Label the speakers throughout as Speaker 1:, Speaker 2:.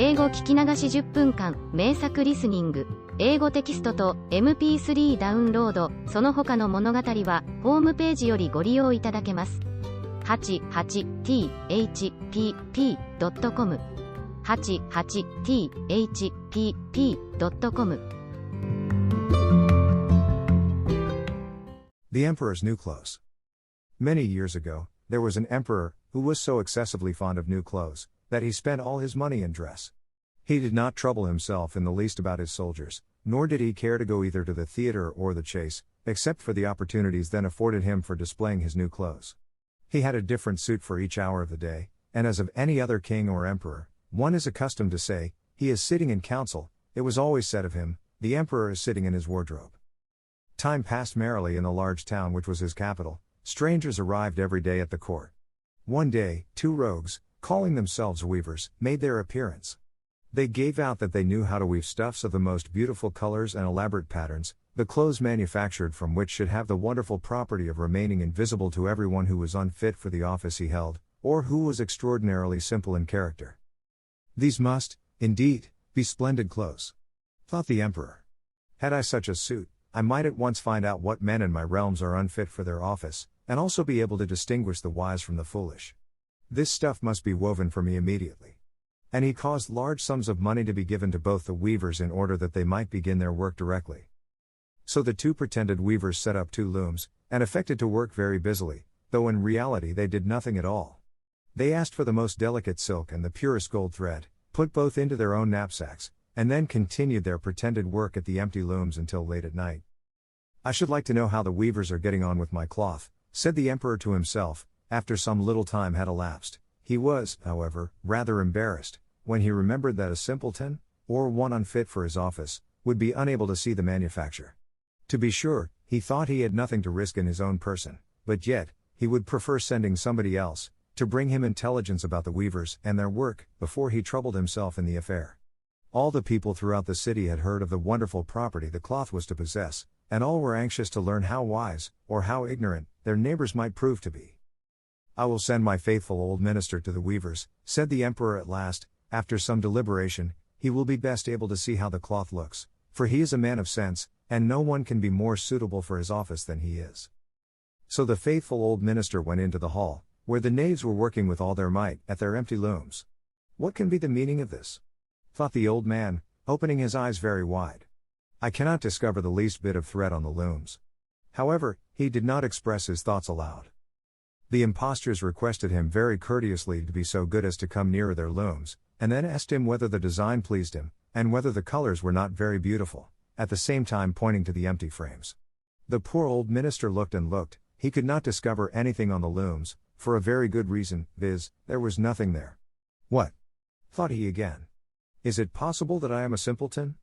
Speaker 1: 英語聞き流し10分間、名作リスニング、英語テキストと MP3 ダウンロード、その他の物語は、ホームページよりご利用いただけます。88thpp.com 88thpp.com
Speaker 2: The Emperor's New Clothes. Many years ago, there was an emperor who was so excessively fond of new clothes that he spent all his money in dress. He did not trouble himself in the least about his soldiers, nor did he care to go either to the theater or the chase, except for the opportunities then afforded him for displaying his new clothes. He had a different suit for each hour of the day, and as of any other king or emperor, one is accustomed to say, he is sitting in council, it was always said of him, the emperor is sitting in his wardrobe. Time passed merrily in the large town which was his capital. Strangers arrived every day at the court. One day, two rogues, calling themselves weavers, made their appearance. They gave out that they knew how to weave stuffs of the most beautiful colors and elaborate patterns, the clothes manufactured from which should have the wonderful property of remaining invisible to everyone who was unfit for the office he held, or who was extraordinarily simple in character. These must, indeed, be splendid clothes, thought the emperor. Had I such a suit, I might at once find out what men in my realms are unfit for their office, and also be able to distinguish the wise from the foolish. This stuff must be woven for me immediately. And he caused large sums of money to be given to both the weavers in order that they might begin their work directly. So the two pretended weavers set up two looms, and affected to work very busily, though in reality they did nothing at all. They asked for the most delicate silk and the purest gold thread, put both into their own knapsacks, and then continued their pretended work at the empty looms until late at night. I should like to know how the weavers are getting on with my cloth, said the emperor to himself, after some little time had elapsed. He was, however, rather embarrassed, when he remembered that a simpleton, or one unfit for his office, would be unable to see the manufacture. To be sure, he thought he had nothing to risk in his own person, but yet, he would prefer sending somebody else, to bring him intelligence about the weavers and their work, before he troubled himself in the affair. All the people throughout the city had heard of the wonderful property the cloth was to possess, and all were anxious to learn how wise, or how ignorant, their neighbors might prove to be. I will send my faithful old minister to the weavers, said the emperor at last. After some deliberation, he will be best able to see how the cloth looks, for he is a man of sense, and no one can be more suitable for his office than he is. So the faithful old minister went into the hall, where the knaves were working with all their might, at their empty looms. What can be the meaning of this? Thought the old man, opening his eyes very wide. I cannot discover the least bit of thread on the looms. However, he did not express his thoughts aloud. The impostors requested him very courteously to be so good as to come nearer their looms, and then asked him whether the design pleased him, and whether the colors were not very beautiful, at the same time pointing to the empty frames. The poor old minister looked and looked, he could not discover anything on the looms, for a very good reason, viz., there was nothing there. What? Thought he again. Is it possible that I am a simpleton?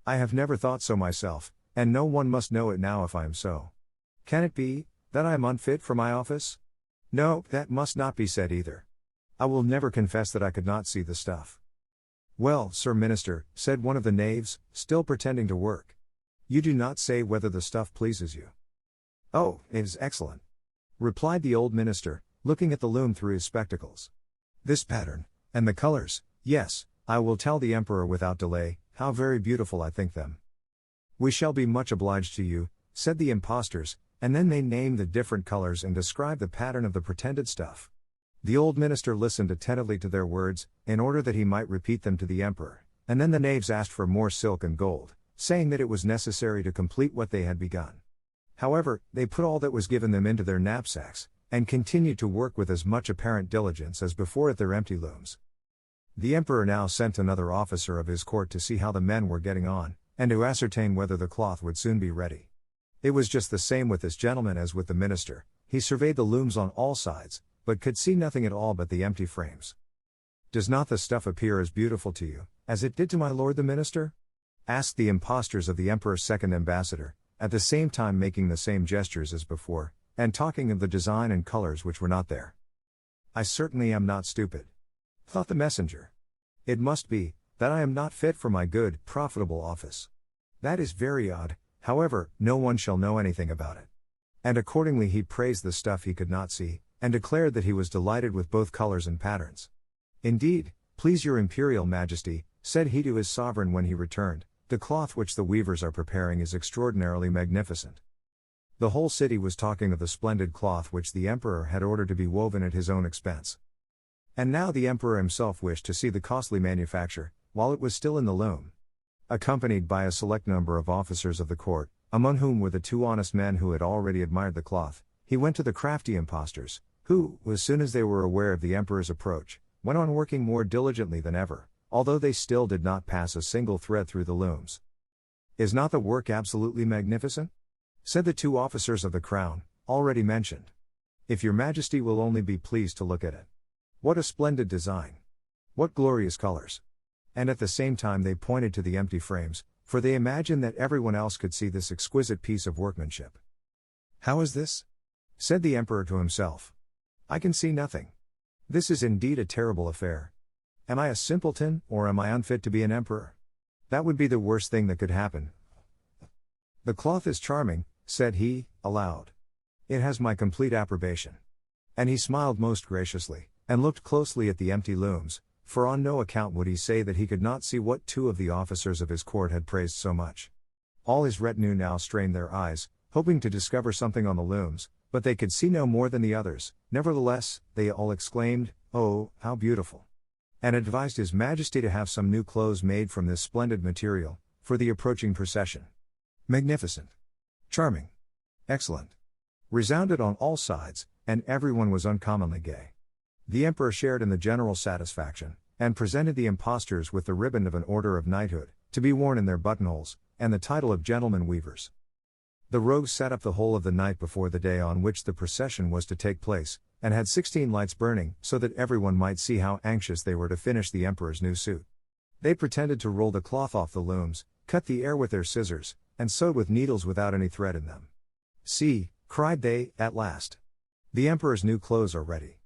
Speaker 2: I have never thought so myself, and no one must know it now if I am so. Can it be, that I am unfit for my office? No, that must not be said either. I will never confess that I could not see the stuff. Well, Sir Minister, said one of the knaves, still pretending to work. You do not say whether the stuff pleases you. Oh, it is excellent, replied the old minister, looking at the loom through his spectacles. This pattern, and the colors, yes, I will tell the emperor without delay, how very beautiful I think them. We shall be much obliged to you, said the impostors, and then they named the different colors and described the pattern of the pretended stuff. The old minister listened attentively to their words, in order that he might repeat them to the emperor, and then the knaves asked for more silk and gold, saying that it was necessary to complete what they had begun. However, they put all that was given them into their knapsacks, and continued to work with as much apparent diligence as before at their empty looms. The emperor now sent another officer of his court to see how the men were getting on, and to ascertain whether the cloth would soon be ready. It was just the same with this gentleman as with the minister. He surveyed the looms on all sides, but could see nothing at all but the empty frames. Does not the stuff appear as beautiful to you, as it did to my lord the minister? Asked the impostors of the emperor's second ambassador, at the same time making the same gestures as before, and talking of the design and colors which were not there. I certainly am not stupid, thought the messenger. It must be, that I am not fit for my good, profitable office. That is very odd, however, no one shall know anything about it. And accordingly he praised the stuff he could not see, and declared that he was delighted with both colors and patterns. Indeed, "Please your imperial majesty," said he to his sovereign when he returned, "the cloth which the weavers are preparing is extraordinarily magnificent." The whole city was talking of the splendid cloth which the emperor had ordered to be woven at his own expense. And now the emperor himself wished to see the costly manufacture, while it was still in the loom. Accompanied by a select number of officers of the court, among whom were the two honest men who had already admired the cloth, he went to the crafty impostors, who, as soon as they were aware of the emperor's approach, went on working more diligently than ever, although they still did not pass a single thread through the looms. "Is not the work absolutely magnificent?" said the two officers of the crown, already mentioned. "If your majesty will only be pleased to look at it. What a splendid design! What glorious colors!" And at the same time they pointed to the empty frames, for they imagined that everyone else could see this exquisite piece of workmanship. "How is this?" said the emperor to himself. "I can see nothing. This is indeed a terrible affair. Am I a simpleton, or am I unfit to be an emperor? That would be the worst thing that could happen. The cloth is charming," said he, aloud. "It has my complete approbation." And he smiled most graciously, and looked closely at the empty looms, for on no account would he say that he could not see what two of the officers of his court had praised so much. All his retinue now strained their eyes, hoping to discover something on the looms, but they could see no more than the others. Nevertheless, they all exclaimed, "Oh, how beautiful!" and advised his majesty to have some new clothes made from this splendid material, for the approaching procession. Magnificent! Charming! Excellent! Resounded on all sides, and everyone was uncommonly gay. The emperor shared in the general satisfaction, and presented the impostors with the ribbon of an order of knighthood, to be worn in their buttonholes, and the title of gentlemen weavers. The rogues sat up the whole of the night before the day on which the procession was to take place, and had 16 lights burning, so that everyone might see how anxious they were to finish the emperor's new suit. They pretended to roll the cloth off the looms, cut the air with their scissors, and sewed with needles without any thread in them. "See," cried they, at last. "The emperor's new clothes are ready."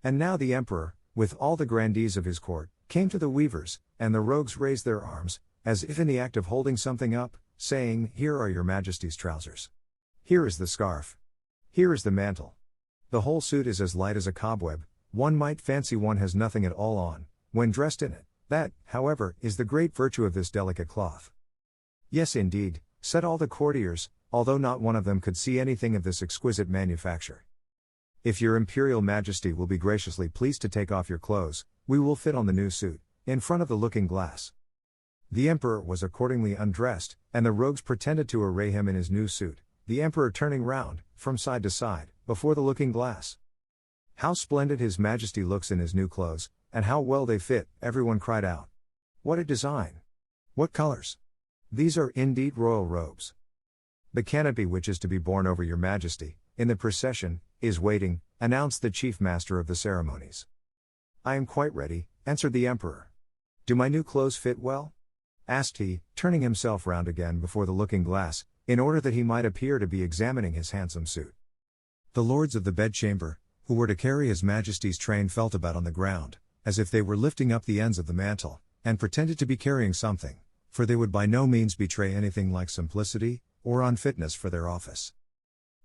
Speaker 2: And now the emperor, with all the grandees of his court, came to the weavers, and the rogues raised their arms, as if in the act of holding something up, saying, "Here are your majesty's trousers. Here is the scarf. Here is the mantle. The whole suit is as light as a cobweb, one might fancy one has nothing at all on, when dressed in it. That, however, is the great virtue of this delicate cloth." "Yes indeed," said all the courtiers, although not one of them could see anything of this exquisite manufacture. "If your imperial majesty will be graciously pleased to take off your clothes, we will fit on the new suit, in front of the looking glass." The emperor was accordingly undressed, and the rogues pretended to array him in his new suit, the emperor turning round, from side to side, before the looking glass. "How splendid his majesty looks in his new clothes, and how well they fit," everyone cried out. "What a design! What colors! These are indeed royal robes." "The canopy which is to be borne over your majesty, in the procession, is waiting," announced the chief master of the ceremonies. "I am quite ready," answered the emperor. "Do my new clothes fit well?" asked he, turning himself round again before the looking glass, in order that he might appear to be examining his handsome suit. The lords of the bedchamber, who were to carry his majesty's train, felt about on the ground, as if they were lifting up the ends of the mantle, and pretended to be carrying something, for they would by no means betray anything like simplicity, or unfitness for their office.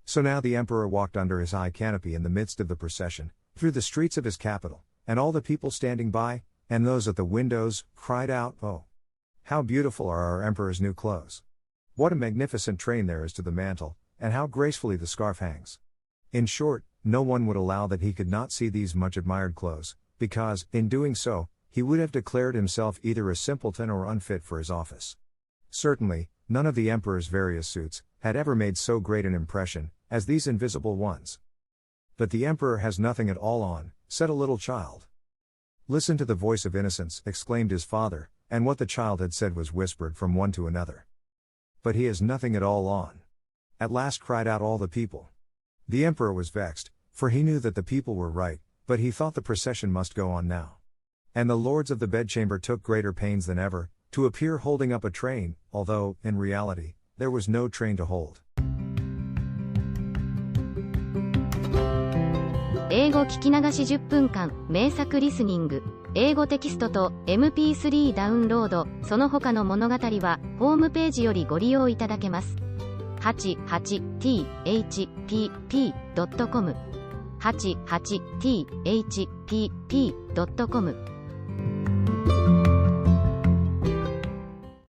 Speaker 2: So now the emperor walked under his high canopy in the midst of the procession, through the streets of his capital, and all the people standing by, and those at the windows, cried out, "Oh! How beautiful are our emperor's new clothes! What a magnificent train there is to the mantle, and how gracefully the scarf hangs!" In short, no one would allow that he could not see these much admired clothes, because, in doing so, he would have declared himself either a simpleton or unfit for his office. Certainly, none of the emperor's various suits had ever made so great an impression as these invisible ones. "But the emperor has nothing at all on," said a little child. "Listen to the voice of innocence," exclaimed his father, and what the child had said was whispered from one to another. "But he has nothing at all on," at last cried out all the people. The emperor was vexed, for he knew that the people were right, but he thought the procession must go on now. And the lords of the bedchamber took greater pains than ever, to appear holding up a train, although, in reality, there was no train to hold.
Speaker 1: 英語聞き流し10分間、名作リスニング。英語テキストと MP3 ダウンロード、その他の物語は、ホームページよりご利用いただけます。88thpp.com 88thpp.com